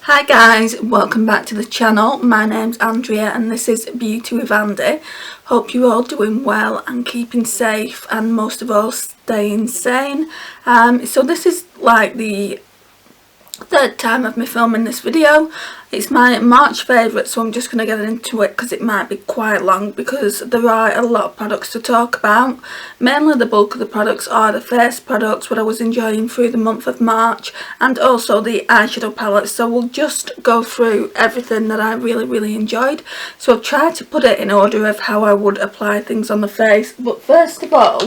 Hi guys, welcome back to the channel. My name's Andrea and this is Beauty with Andy. Hope you're all doing well and keeping safe and most of all staying sane. So this is like the third time of me filming this video. It's my March favourite, so I'm just going to get into it because it might be quite long because there are a lot of products to talk about. Mainly the bulk of the products are the face products, what I was enjoying through the month of March, and also the eyeshadow palettes. So we'll just go through everything that I really enjoyed. So I've tried to put it in order of how I would apply things on the face. But first of all,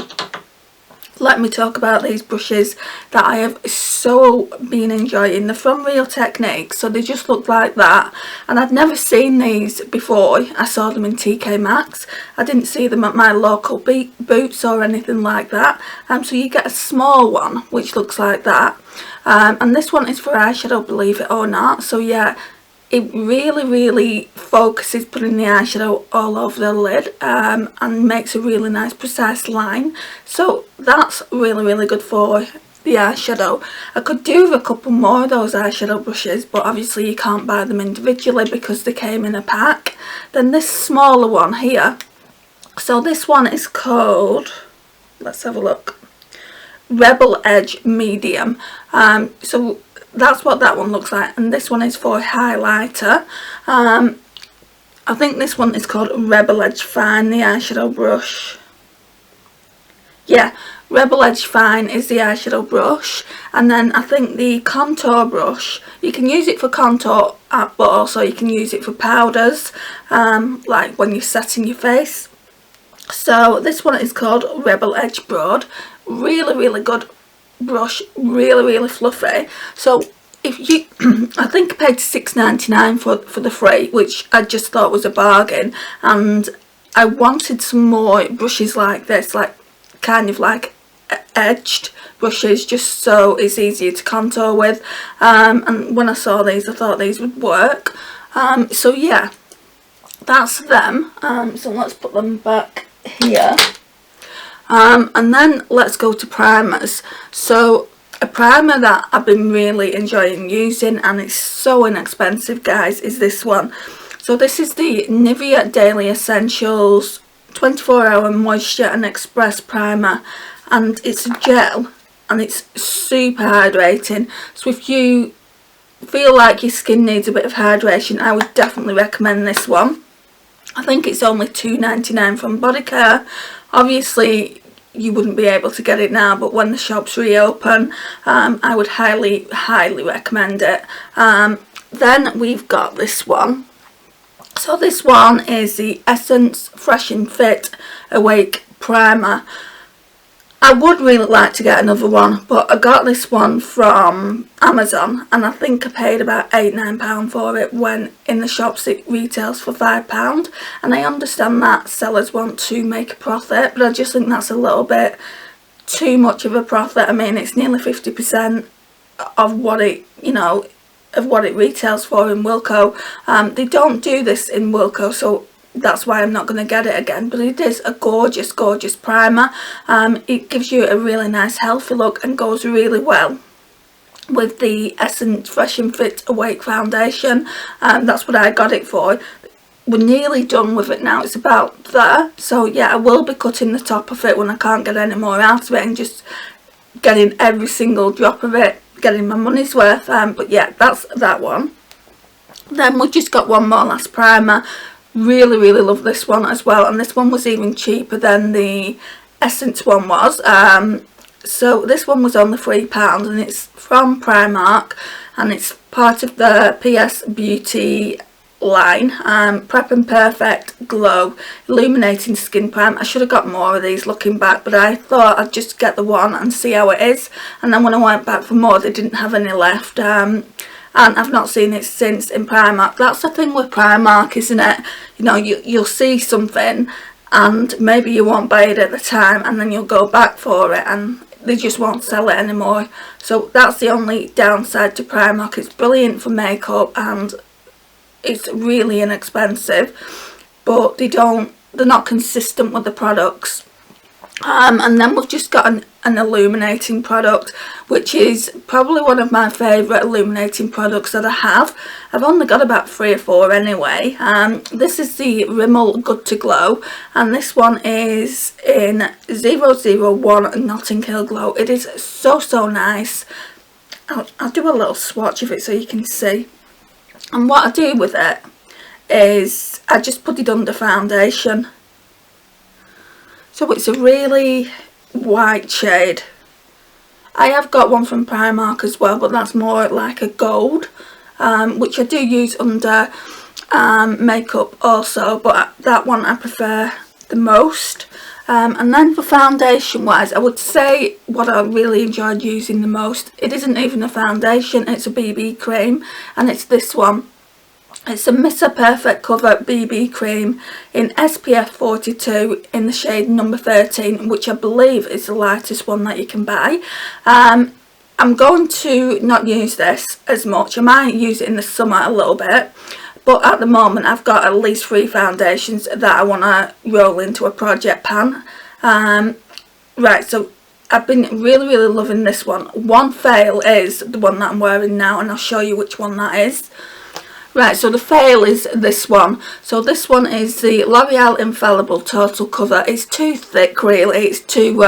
let me talk about these brushes that I have so been enjoying. They're from Real Techniques, so they just look like that, and I'd never seen these before. I saw them in TK Maxx. I didn't see them at my local Boots or anything like that. So you get a small one which looks like that, and this one is for eyeshadow, believe it or not. So yeah, it really focuses putting the eyeshadow all over the lid, and makes a really nice precise line. So that's really good for the eyeshadow. I could do with a couple more of those eyeshadow brushes, but obviously you can't buy them individually because they came in a pack. Then this smaller one here, so this one is called, let's have a look, Rebel Edge Medium. So that's what that one looks like, and this one is for highlighter. I think this one is called Rebel Edge Fine, the eyeshadow brush. Yeah, Rebel Edge Fine is the eyeshadow brush, and then I think the contour brush, you can use it for contour, but also you can use it for powders, like when you're setting your face. So this one is called Rebel Edge Broad. Really good brush, really fluffy. So if you I think I paid £6.99 for the free, which I just thought was a bargain, and I wanted some more brushes like this, like kind of like edged brushes, just so it's easier to contour with, and when I saw these I thought these would work. So yeah, that's them. So let's put them back here. And then let's go to primers. So a primer that I've been really enjoying using, and it's so inexpensive guys, is this one. So this is the Nivea Daily Essentials 24 Hour Moisture and Express Primer, and it's a gel and it's super hydrating. So if you feel like your skin needs a bit of hydration, I would definitely recommend this one. I think it's only £2.99 from Bodycare. Obviously you wouldn't be able to get it now, but when the shops reopen, I would highly recommend it. Then we've got this one. So this one is the Essence Fresh and Fit Awake Primer. I would really like to get another one, but I got this one from Amazon, and I think I paid about £8-9 for it, when in the shops it retails for £5. And I understand that sellers want to make a profit, but I just think that's a little bit too much of a profit. I mean, it's nearly 50% of what it, of what it retails for in Wilko. They don't do this in Wilko, so that's why I'm not going to get it again, but it is a gorgeous primer. It gives you a really nice healthy look and goes really well with the Essence Fresh and Fit Awake foundation. That's what I got it for. We're nearly done with it now, it's about there. So yeah, I will be cutting the top of it when I can't get any more out of it, and just getting every single drop of it, getting my money's worth. But yeah, that's that one. Then we've just got one more last primer. Really love this one as well, and this one was even cheaper than the Essence one was. So this one was only £3, and it's from Primark, and it's part of the PS Beauty line. Prep and Perfect Glow Illuminating Skin Prime. I should have got more of these looking back, but I thought I'd just get the one and see how it is, and then when I went back for more they didn't have any left. And I've not seen it since in Primark. That's the thing with Primark, isn't it? You'll see something and maybe you won't buy it at the time, and then you'll go back for it and they just won't sell it anymore. So that's the only downside to Primark. It's brilliant for makeup and it's really inexpensive, but they're not consistent with the products. And then we've just got an illuminating product, which is probably one of my favourite illuminating products that I have. I've only got about 3 or 4 anyway. This is the Rimmel Good to Glow, and this one is in 001 Notting Hill Glow. It is so nice. I'll do a little swatch of it so you can see. And what I do with it is I just put it under foundation. So it's a really white shade. I have got one from Primark as well, but that's more like a gold, which I do use under makeup also, but that one I prefer the most. And then for foundation wise, I would say what I really enjoyed using the most, it isn't even a foundation, it's a BB cream, and it's this one. It's a Mr. Perfect Cover BB cream in SPF 42 in the shade number 13, which I believe is the lightest one that you can buy. I'm going to not use this as much. I might use it in the summer a little bit, but at the moment I've got at least 3 foundations that I want to roll into a project pan. Right, so I've been really loving this one. One fail is the one that I'm wearing now, and I'll show you which one that is. Right, so the fail is this one. So this one is the L'Oreal Infallible Total Cover. It's too thick really, it's too,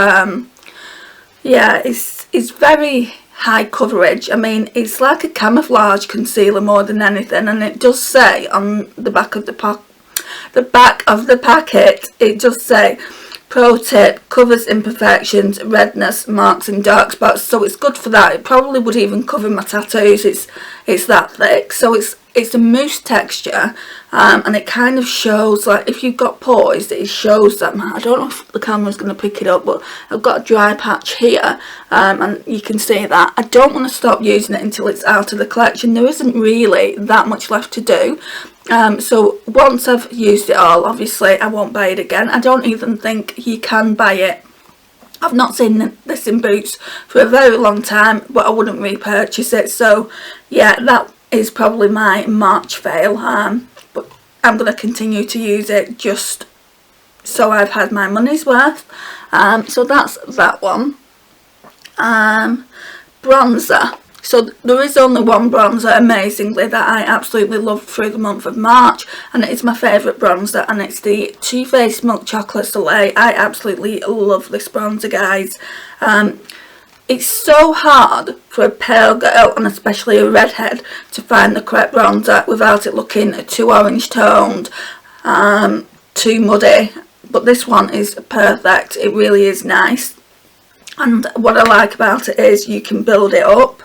yeah, it's very high coverage. I mean, it's like a camouflage concealer more than anything, and it does say on the back of the packet, it does say, pro tip, covers imperfections, redness, marks and dark spots. So it's good for that. It probably would even cover my tattoos. It's that thick. So it's a mousse texture, and it kind of shows, like if you've got pores, it shows them. I don't know if the camera's going to pick it up, but I've got a dry patch here, and you can see that. I don't want to stop using it until it's out of the collection. There isn't really that much left to do. So once I've used it all, obviously I won't buy it again. I don't even think you can buy it. I've not seen this in Boots for a very long time, but I wouldn't repurchase it. So yeah, that is probably my March fail, but I'm going to continue to use it just so I've had my money's worth. So that's that one. Bronzer. So there is only one bronzer, amazingly, that I absolutely love through the month of March, and it is my favourite bronzer, and it's the Too Faced Milk Chocolate Soleil. I absolutely love this bronzer, guys. It's so hard for a pale girl, and especially a redhead, to find the correct bronzer without it looking too orange toned, too muddy. But this one is perfect. It really is nice. And what I like about it is you can build it up.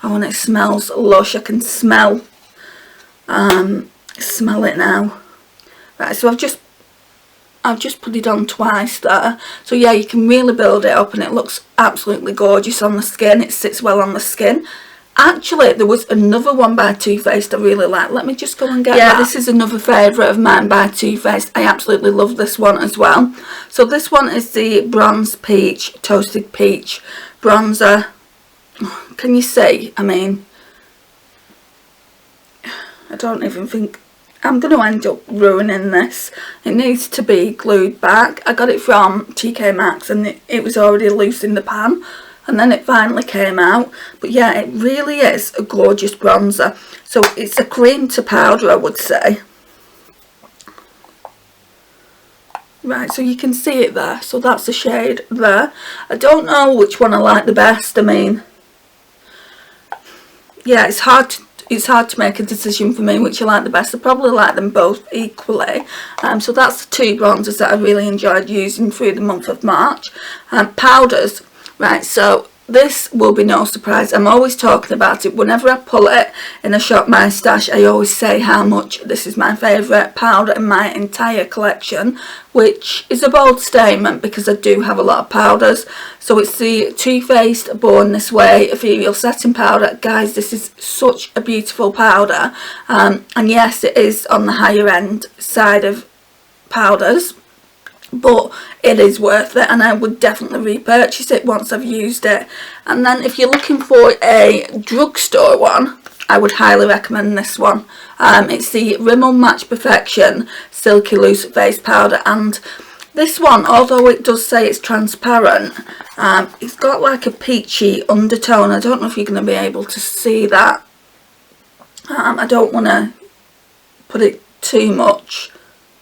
Oh, and it smells lush. I can smell it now. Right, so I've just put it on twice there. So yeah, you can really build it up, and it looks absolutely gorgeous on the skin. It sits well on the skin. Actually, there was another one by Too Faced I really like. Let me just go and get that. Yeah, this is another favourite of mine by Too Faced. I absolutely love this one as well. So this one is the Bronze Peach, Toasted Peach Bronzer. Can you see? I mean, I don't even think I'm going to end up ruining this. It needs to be glued back. I got it from TK Maxx, and it was already loose in the pan, and then it finally came out. But yeah, it really is a gorgeous bronzer. So it's a cream to powder, I would say. Right, so you can see it there. So that's the shade there. I don't know which one I like the best. I mean, yeah, it's hard to make a decision for me which I like the best. I probably like them both equally. So that's the 2 bronzers that I really enjoyed using through the month of March. Powders. Right, so this will be no surprise. I'm always talking about it. Whenever I pull it in a Shop My Stash, I always say how much this is my favourite powder in my entire collection, which is a bold statement because I do have a lot of powders. So it's the Too Faced Born This Way Ethereal Setting Powder. Guys, this is such a beautiful powder. And yes, it is on the higher end side of powders, but it is worth it, and I would definitely repurchase it once I've used it. And then if you're looking for a drugstore one, I would highly recommend this one. It's the Rimmel Match Perfection Silky Loose Face Powder, and This one, although it does say it's transparent, it's got like a peachy undertone. I don't know if you're going to be able to see that. I don't want to put it too much.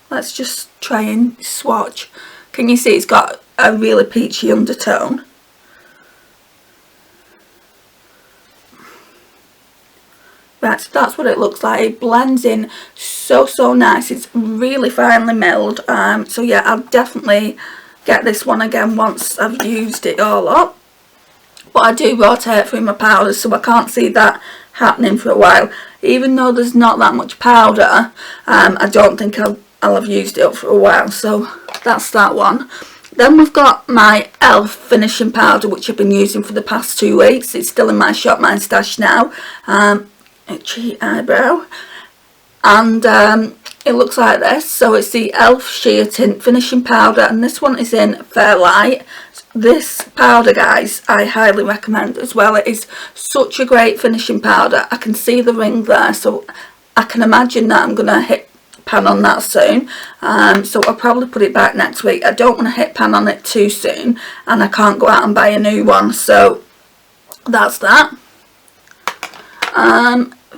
Let's just try and swatch. Can you see it's got a really peachy undertone? Right, so that's what it looks like. It blends in so nice. It's really finely milled. So yeah, I'll definitely get this one again once I've used it all up. But I do rotate through my powders, so I can't see that happening for a while. Even though there's not that much powder, I don't think I'll have used it up for a while. So that's that one. Then we've got my e.l.f. finishing powder, which I've been using for the past 2 weeks. It's still in my Shop Mine stash now. Itchy eyebrow, and it looks like this. So it's the e.l.f. sheer tint finishing powder, and this one is in Fairlight. This powder, guys, I highly recommend as well. It is such a great finishing powder. I can see the ring there, so I can imagine that I'm gonna hit pan on that soon. So I'll probably put it back next week. I don't want to hit pan on it too soon, and I can't go out and buy a new one, so that's that.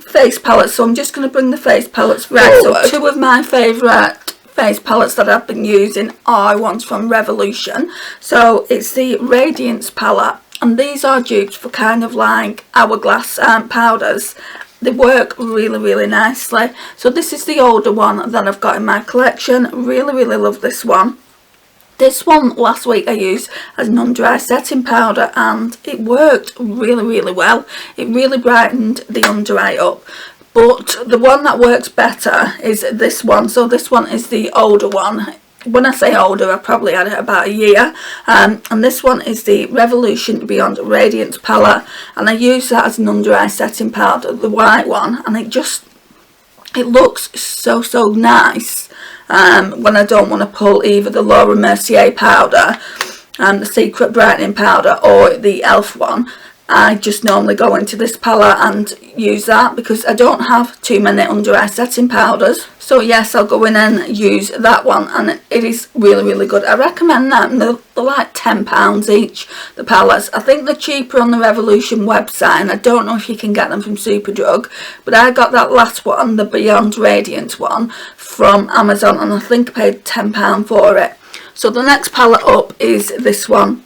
Face palettes, so I'm just going to bring the face palettes forward. So 2 of my favourite face palettes that I've been using are ones from Revolution. So it's the Radiance palette, and these are dupes for kind of like hourglass powders. They work really nicely. So this is the older one that I've got in my collection. Really love this one. This one last week I used as an under eye setting powder, and it worked really well. It really brightened the under eye up. But the one that works better is this one. So this one is the older one. When I say older, I probably had it about a year. And this one is the Revolution Beyond Radiance palette, and I use that as an under eye setting powder, the white one, and it looks so nice. When I don't want to pull either the Laura Mercier powder, the Secret Brightening powder, or the e.l.f. one, I just normally go into this palette and use that because I don't have too many under eye setting powders. So yes, I'll go in and use that one, and it is really good. I recommend them. They're like £10 each, the palettes. I think they're cheaper on the Revolution website, and I don't know if you can get them from Superdrug, but I got that last one, the Beyond Radiant one, from Amazon, and I think I paid £10 for it. So the next palette up is this one.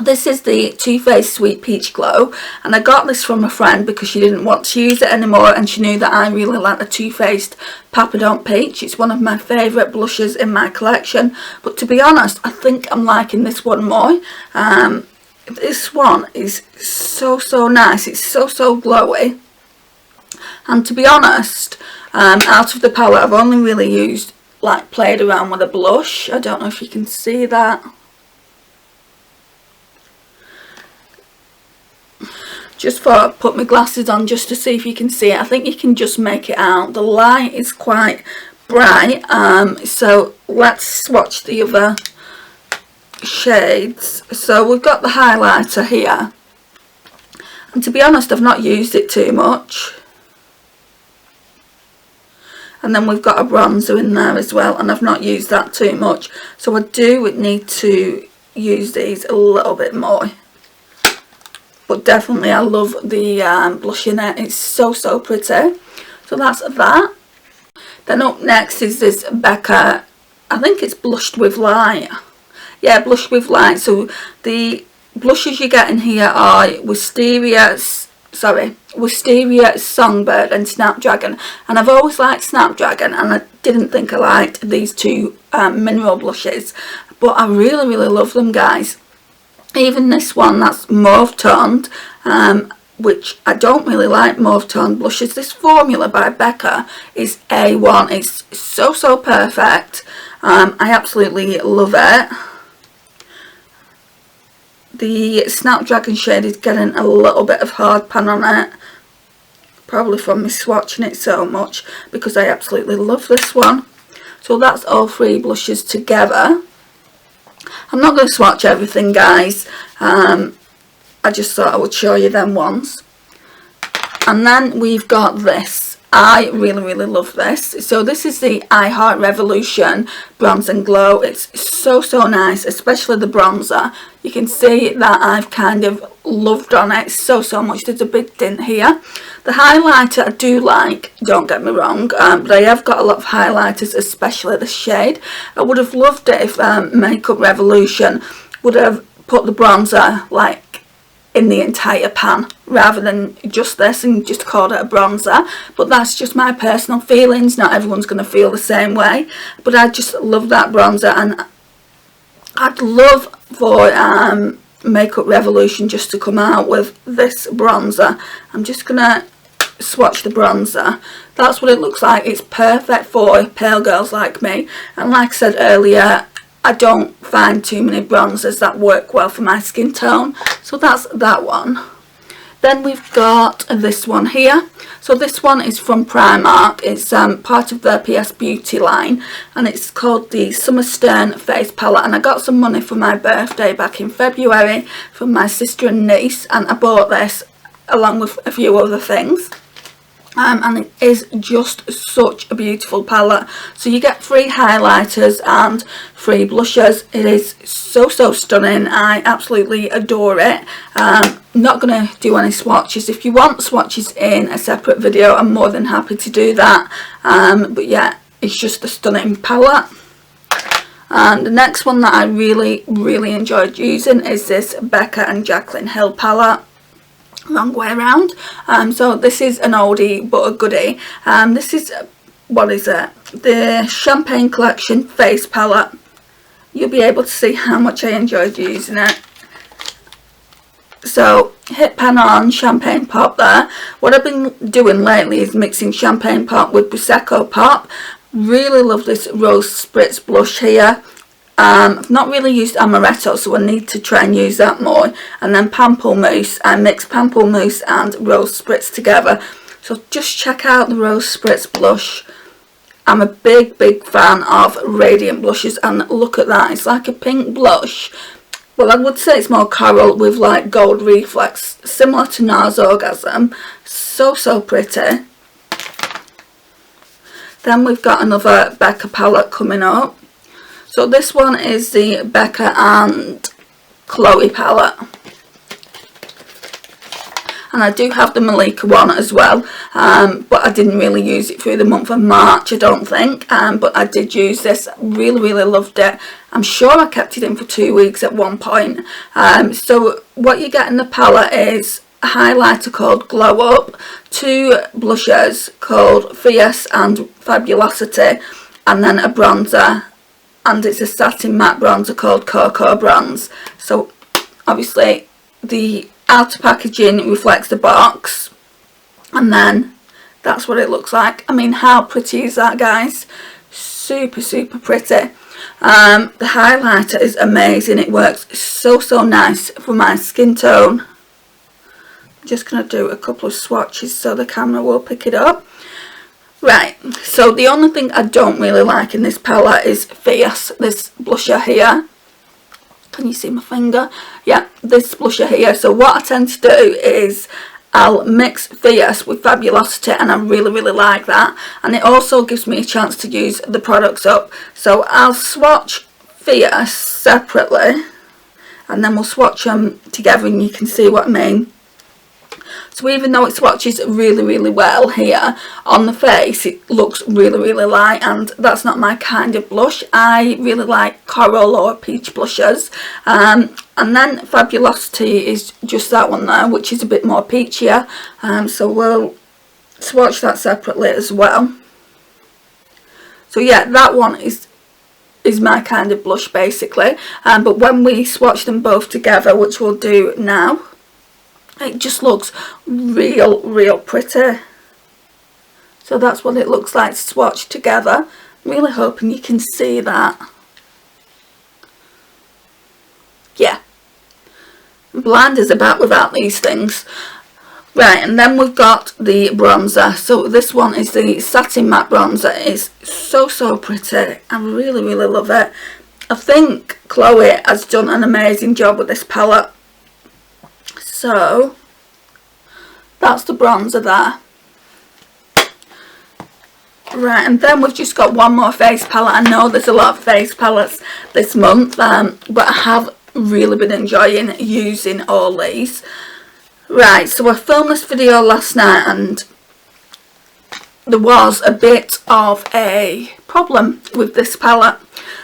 This is the Too Faced Sweet Peach Glow, and I got this from a friend because she didn't want to use it anymore, and she knew that I really like the Too Faced Papa Don't Peach. It's one of my favourite blushes in my collection, but to be honest, I think I'm liking this one more. This one is so nice. It's so glowy, and to be honest, out of the palette I've only really used, like, played around with a blush. I don't know if you can see that. Just thought I'd put my glasses on just to see if you can see it. I think you can just make it out. The light is quite bright. So let's swatch the other shades. So we've got the highlighter here. And to be honest, I've not used it too much. And then we've got a bronzer in there as well, and I've not used that too much. So I do need to use these a little bit more. But definitely I love the blush in it. It's so pretty. So that's that. Then up next is this Becca, I think it's Blushed with Light. Yeah, Blushed with Light. So the blushes you get in here are Wisteria, Songbird and Snapdragon. And I've always liked Snapdragon, and I didn't think I liked these two mineral blushes. But I really love them, guys. Even this one that's mauve toned, which I don't really like mauve toned blushes. This formula by Becca is A1. It's so perfect. I absolutely love it. The Snapdragon shade is getting a little bit of hard pan on it, probably from me swatching it so much, because I absolutely love this one. So that's all 3 blushes together. I'm not going to swatch everything, guys. I just thought I would show you them ones. And then we've got this I really love this. So this is the I Heart Revolution Bronze and Glow. It's so nice, especially the bronzer. You can see that I've kind of loved on it so much. There's a big dint here. The highlighter I do like, don't get me wrong, but I have got a lot of highlighters, especially this shade. I would have loved it if Makeup Revolution would have put the bronzer like in the entire pan rather than just this and just called it a bronzer, but that's just my personal feelings. Not everyone's going to feel the same way, but I just love that bronzer, and I'd love for Makeup Revolution just to come out with this bronzer. I'm just gonna swatch the bronzer. That's what it looks like. It's perfect for pale girls like me, and like I said earlier, I don't find too many bronzers that work well for my skin tone. So that's that one. Then we've got this one here. So this one is from Primark. It's part of their PS Beauty line, and it's called the Summer Stern Face Palette. And I got some money for my birthday back in February from my sister and niece, and I bought this along with a few other things. And it is just such a beautiful palette. So you get 3 highlighters and 3 blushers. It is so stunning. I absolutely adore it. Not going to do any swatches. If you want swatches in a separate video, I'm more than happy to do that. But yeah, it's just a stunning palette. And the next one that I really enjoyed using is this Becca and Jaclyn Hill palette. Wrong way around. So this is an oldie but a goodie. This is, what is it? The Champagne Collection Face Palette. You'll be able to see how much I enjoyed using it. So hit pan on, Champagne Pop there. What I've been doing lately is mixing Champagne Pop with Prosecco Pop. Really love this Rose Spritz blush here. I've not really used Amaretto, so I need to try and use that more. And then Pamplemousse. I mix Pamplemousse and Rose Spritz together. So just check out the Rose Spritz blush. I'm a big fan of radiant blushes, and look at that. It's like a pink blush. Well, I would say it's more coral with like gold reflex, similar to NARS Orgasm. So pretty. Then we've got another Becca palette coming up. So this one is the Becca and Chloe palette. And I do have the Malika one as well, but I didn't really use it through the month of March, I don't think. But I did use this, really loved it. I'm sure I kept it in for 2 weeks at one point. So what you get in the palette is a highlighter called Glow Up, 2 blushers called Fierce and Fabulosity, and then a bronzer. And it's a satin matte bronzer called Cocoa Bronze. So obviously the outer packaging reflects the box, and then that's what it looks like. I mean, how pretty is that, guys? Super pretty. The highlighter is amazing. It works so nice for my skin tone. I'm just going to do a couple of swatches so the camera will pick it up. Right, so the only thing I don't really like in this palette is Fierce, this blusher here. Can you see my finger? Yeah, this blusher here. So what I tend to do is I'll mix Fierce with Fabulosity, and I really like that. And it also gives me a chance to use the products up. So I'll swatch Fierce separately, and then we'll swatch them together and you can see what I mean. So even though it swatches really well here on the face, it looks really light, and that's not my kind of blush. I really like coral or peach blushes. And then Fabulosity is just that one there, which is a bit more peachier. So we'll swatch that separately as well. So yeah, that one is my kind of blush basically. But when we swatch them both together, which we'll do now, it just looks real pretty. So that's what it looks like swatched together. I'm really hoping you can see that. Yeah. I'm blind as a bat without these things. Right, and then we've got the bronzer. So this one is the Satin Matte Bronzer. It's so pretty. I really love it. I think Chloe has done an amazing job with this palette. So that's the bronzer there. Right, and then we've just got one more face palette. I know there's a lot of face palettes this month, but I have really been enjoying using all these. Right, so I filmed this video last night and there was a bit of a problem with this palette.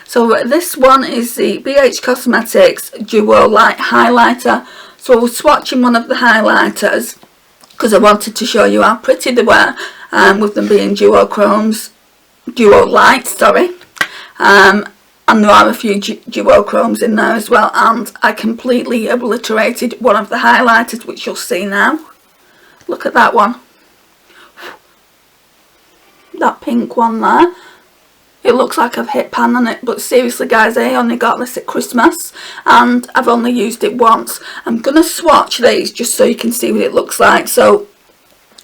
So this one is the BH Cosmetics Duo Light Highlighter. So I was swatching one of the highlighters because I wanted to show you how pretty they were, with them being duo lights, sorry. And there are a few duochromes in there as well, and I completely obliterated one of the highlighters, which you'll see now. Look at that one. That pink one there. It looks like I've hit pan on it, but seriously guys, I only got this at Christmas and I've only used it once. I'm going to swatch these just so you can see what it looks like. So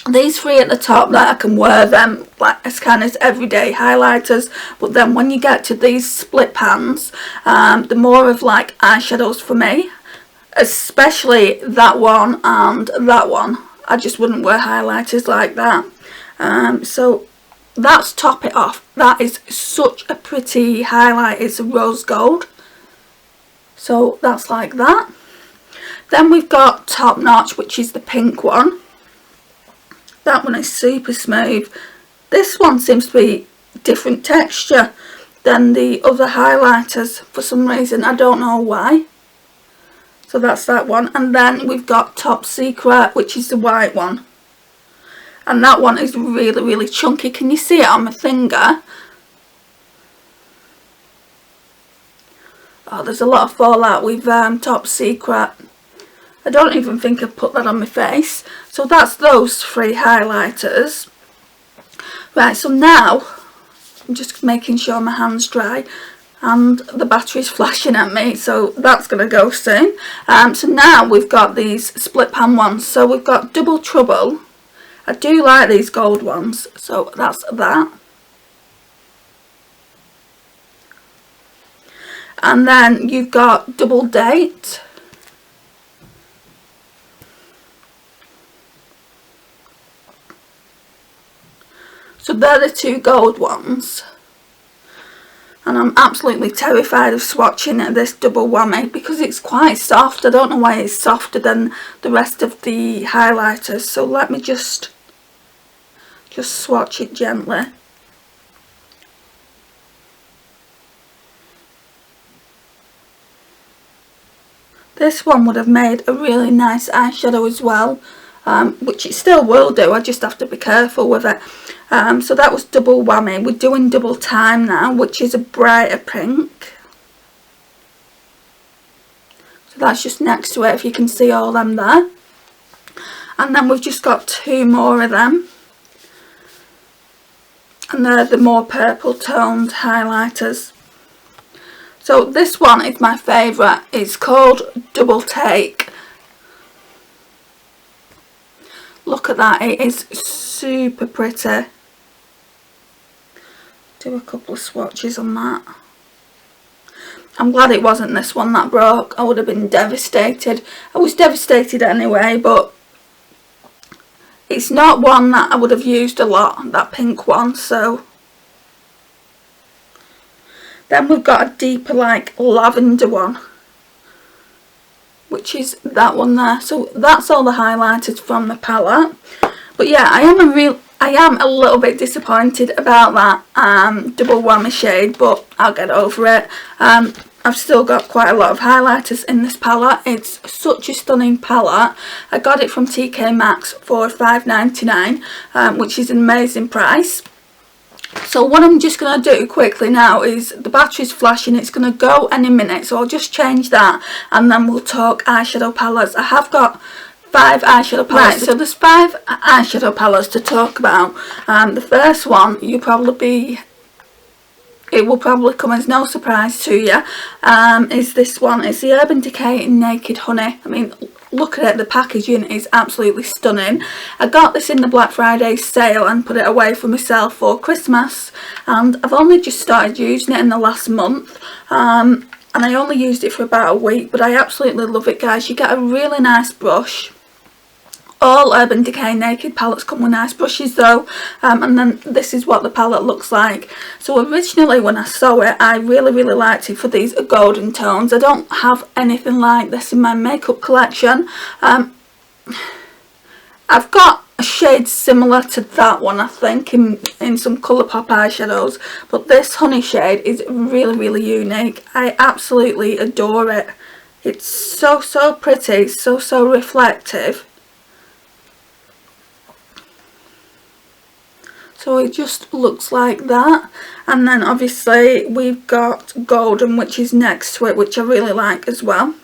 these three at the top there, I can wear them like as kind of everyday highlighters, but then when you get to these split pans, they're more of like eyeshadows for me, especially that one and that one. I just wouldn't wear highlighters like that. So that's Top It Off. That is such a pretty highlight. It's a rose gold, so that's like that. Then we've got Top Notch, which is the pink one. That one is super smooth. This one seems to be different texture than the other highlighters for some reason. I don't know why. So that's that one. And then we've got Top Secret, which is the white one. And that one is really, really chunky. Can you see it on my finger? Oh, there's a lot of fallout with Top Secret. I don't even think I've put that on my face. So that's those three highlighters. Right, so now I'm just making sure my hand's dry and the battery's flashing at me, so that's going to go soon. So now we've got these split pan ones. So we've got Double Trouble. I do like these gold ones, so that's that. And then you've got Double Date. So they're the two gold ones. And I'm absolutely terrified of swatching this double whammy because it's quite soft. I don't know why it's softer than the rest of the highlighters. So let me just swatch it gently. This one would have made a really nice eyeshadow as well, which it still will do. I just have to be careful with it. So that was Double Whammy. We're doing Double Time now, which is a brighter pink. So that's just next to it, if you can see all them there. And then we've just got two more of them. And they're the more purple toned highlighters. So this one is my favourite. It's called Double Take. Look at that, it is super pretty. Do a couple of swatches on that. I'm glad it wasn't this one that broke. I would have been devastated. I was devastated anyway, but it's not one that I would have used a lot, that pink one, so. Then we've got a deeper like lavender one, which is that one there. So that's all the highlighters from the palette. But yeah, I am a little bit disappointed about that double whammy shade, but I'll get over it. I've still got quite a lot of highlighters in this palette. It's such a stunning palette. I got it from TK Maxx for $5.99, which is an amazing price. So what I'm just going to do quickly now is, the battery's flashing, it's going to go any minute, so I'll just change that and then we'll talk eyeshadow palettes. I have got 5 eyeshadow palettes. Right, so there's 5 eyeshadow palettes to talk about. The first one, it will probably come as no surprise to you, is this one. It's the Urban Decay Naked Honey. I mean, look at it, the packaging is absolutely stunning. I got this in the Black Friday sale and put it away for myself for Christmas, and I've only just started using it in the last month, and I only used it for about a week, but I absolutely love it, guys. You get a really nice brush All Urban Decay Naked palettes come with nice brushes though, and then this is what the palette looks like. So originally when I saw it, I really liked it for these golden tones. I don't have anything like this in my makeup collection. I've got a shade similar to that one, I think, in some Colourpop eyeshadows, but this honey shade is really unique. I absolutely adore it. It's so pretty, so reflective. So it just looks like that. And then obviously we've got Golden, which is next to it, which I really like as well.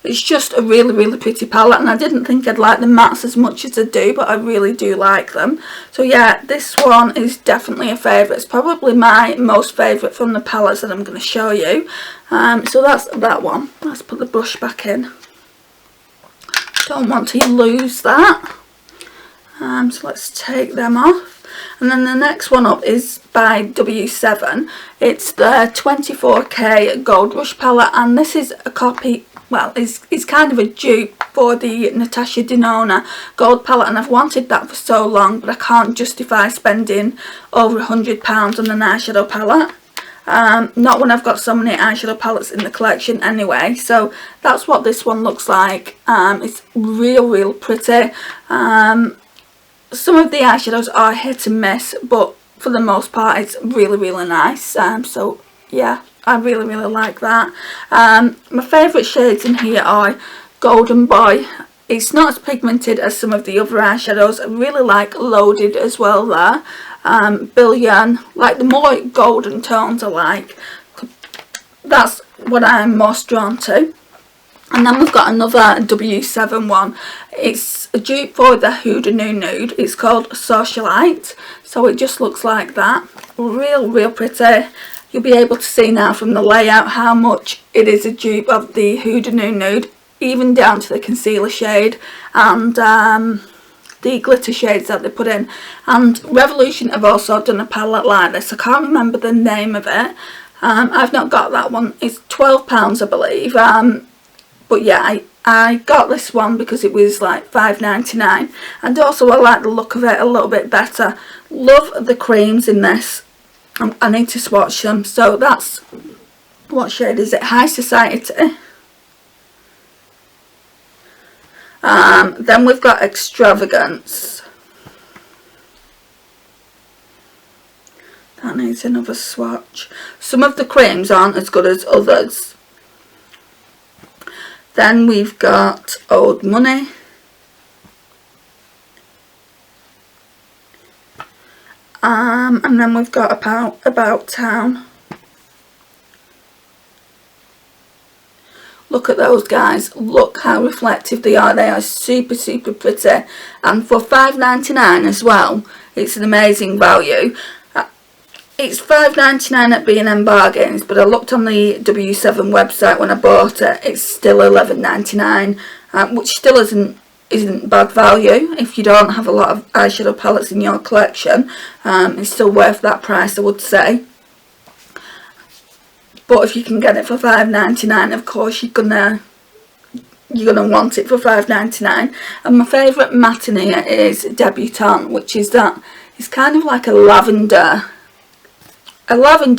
It's just a really pretty palette, and I didn't think I'd like the mattes as much as I do, but I really do like them. So yeah, this one is definitely a favourite. It's probably my most favourite from the palettes that I'm going to show you. So that's that one. Let's put the brush back in. Don't want to lose that. So let's take them off. And then the next one up is by W7. It's the 24K Gold Rush palette, and this is a copy, well, it's kind of a dupe for the Natasha Denona gold palette, and I've wanted that for so long, but I can't justify spending over £100 on an eyeshadow palette. Not when I've got so many eyeshadow palettes in the collection anyway. So that's what this one looks like. It's real pretty. Some of the eyeshadows are hit and miss, but for the most part it's really nice. So yeah, I really like that. My favourite shades in here are Golden Boy. It's not as pigmented as some of the other eyeshadows. I really like Loaded as well there. Billion, like the more golden tones I like. That's what I'm most drawn to. And then we've got another W7 one. It's a dupe for the Huda New Nude. It's called Socialite. So it just looks like that. Real pretty. You'll be able to see now from the layout how much it is a dupe of the Huda New Nude, even down to the concealer shade and the glitter shades that they put in. And Revolution have also done a palette like this. I can't remember the name of it. I've not got that one. It's £12 I believe. But yeah, I got this one because it was like $5.99, and also I like the look of it a little bit better. Love the creams in this. I need to swatch them. So that's, what shade is it? High Society. Then we've got Extravagance. That needs another swatch. Some of the creams aren't as good as others. Then we've got Old Money. And then we've got About Town. Look at those guys. Look how reflective they are. They are super pretty. And for $5.99 as well, it's an amazing value. It's $5.99 at B&M Bargains, but I looked on the W7 website when I bought it. It's still $11.99, which still isn't bad value if you don't have a lot of eyeshadow palettes in your collection. It's still worth that price, I would say. But if you can get it for $5.99, of course you're gonna want it for $5.99. And my favourite matte in here is Debutante, which is that it's kind of like a lavender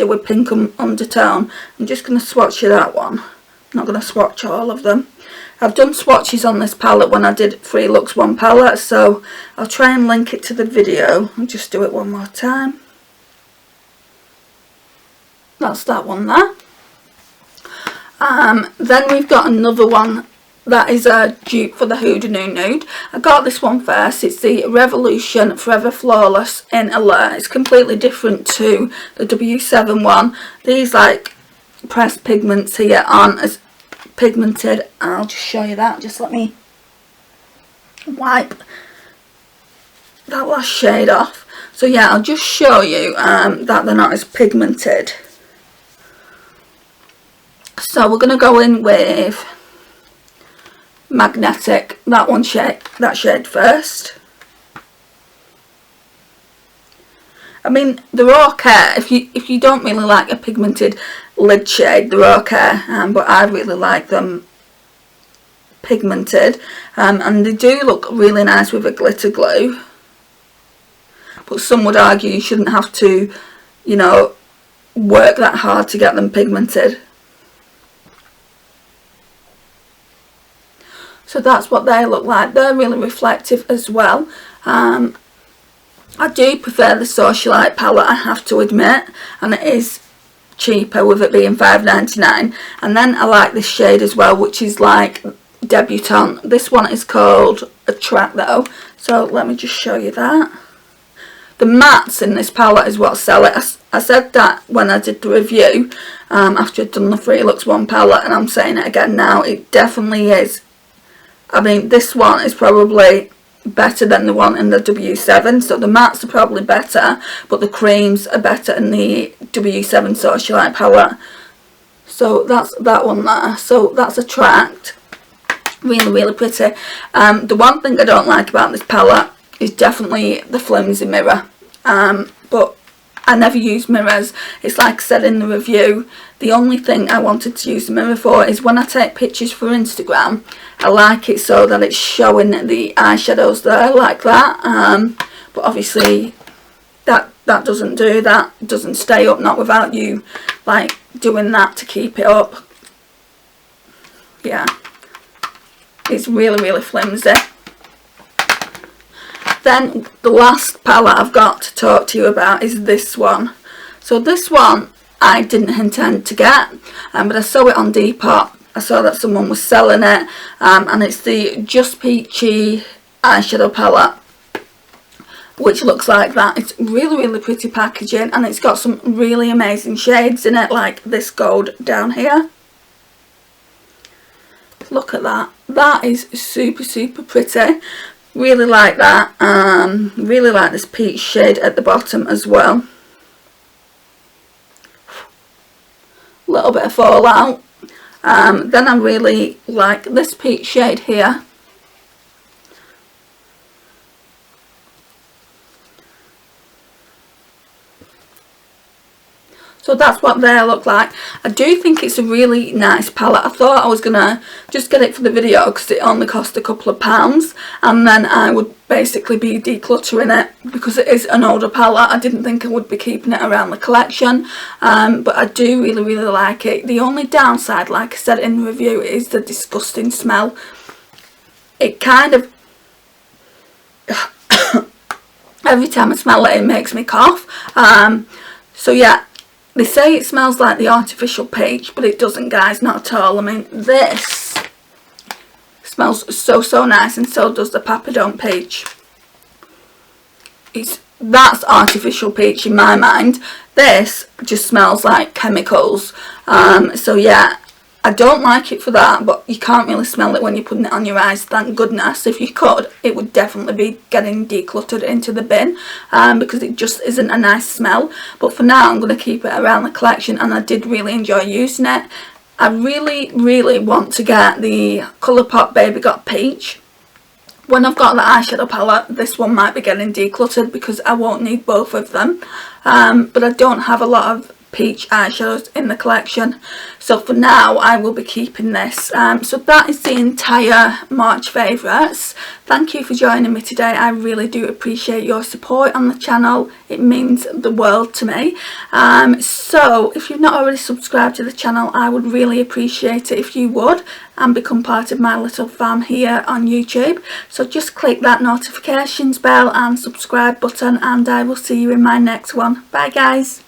with pink undertone. I'm just going to swatch you that one. I'm not going to swatch all of them. I've done swatches on this palette when I did 3 looks 1 palette, so I'll try and link it to the video. I'll just do it one more time. That's that one there. Then we've got another one that is a dupe for the Huda New Nude. I got this one first. It's the Revolution Forever Flawless in Alert. It's completely different to the W7 one. These like pressed pigments here aren't as pigmented. I'll just show you that. Just let me wipe that last shade off. So yeah, I'll just show you that they're not as pigmented. So we're going to go in with Magnetic, that shade first. I mean, they're okay if you don't really like a pigmented lid shade, they're okay, but I really like them pigmented, and they do look really nice with a glitter glue, but some would argue you shouldn't have to, you know, work that hard to get them pigmented. So that's what they look like. They're really reflective as well. I do prefer the Socialite palette, I have to admit, and it is cheaper with it being £5.99. And then I like this shade as well, which is like Debutante. This one is called Attract though, so let me just show you that. The mattes in this palette is what sell it. I said that when I did the review, after I'd done the 3 looks 1 palette, and I'm saying it again now, it definitely is. I mean, this one is probably better than the one in the W7, so the mattes are probably better, but the creams are better in the W7 Socialite palette. So that's that one there. So that's Attract. Really, really pretty. The one thing I don't like about this palette is definitely the flimsy mirror. But I never use mirrors. It's like I said in the review, the only thing I wanted to use the mirror for is when I take pictures for Instagram, I like it so that it's showing the eyeshadows there like that. But obviously that doesn't do that. It doesn't stay up, not without you like doing that to keep it up. Yeah, it's really, really flimsy. Then the last palette I've got to talk to you about is this one. So this one I didn't intend to get, but I saw it on Depop. I saw that someone was selling it, and it's the Just Peachy eyeshadow palette, which looks like that. It's really, really pretty packaging, and it's got some really amazing shades in it, like this gold down here. Look at that. That is super, super pretty. Really like that. Really like this peach shade at the bottom as well. Little bit of fallout. Then I really like this peach shade here. So that's what they look like. I do think it's a really nice palette. I thought I was going to just get it for the video because it only cost a couple of pounds, and then I would basically be decluttering it because it is an older palette. I didn't think I would be keeping it around the collection, but I do really, really like it. The only downside, like I said in the review, is the disgusting smell. It kind of... every time I smell it, it makes me cough. So yeah. They say it smells like the artificial peach, but it doesn't, guys, not at all. I mean, this smells so, so nice, and so does the Papadone peach. That's artificial peach in my mind. This just smells like chemicals. So yeah, I don't like it for that, but you can't really smell it when you're putting it on your eyes, thank goodness. If you could, it would definitely be getting decluttered into the bin, because it just isn't a nice smell. But for now, I'm going to keep it around the collection, and I did really enjoy using it. I really, really want to get the Colourpop Baby Got Peach. When I've got the eyeshadow palette, this one might be getting decluttered because I won't need both of them. But I don't have a lot of peach eyeshadows in the collection, so for now I will be keeping this. So that is the entire March favourites. Thank you for joining me today. I really do appreciate your support on the channel. It means the world to me. So if you've not already subscribed to the channel, I would really appreciate it if you would, and become part of my little fam here on YouTube. So just click that notifications bell and subscribe button, and I will see you in my next one. Bye guys.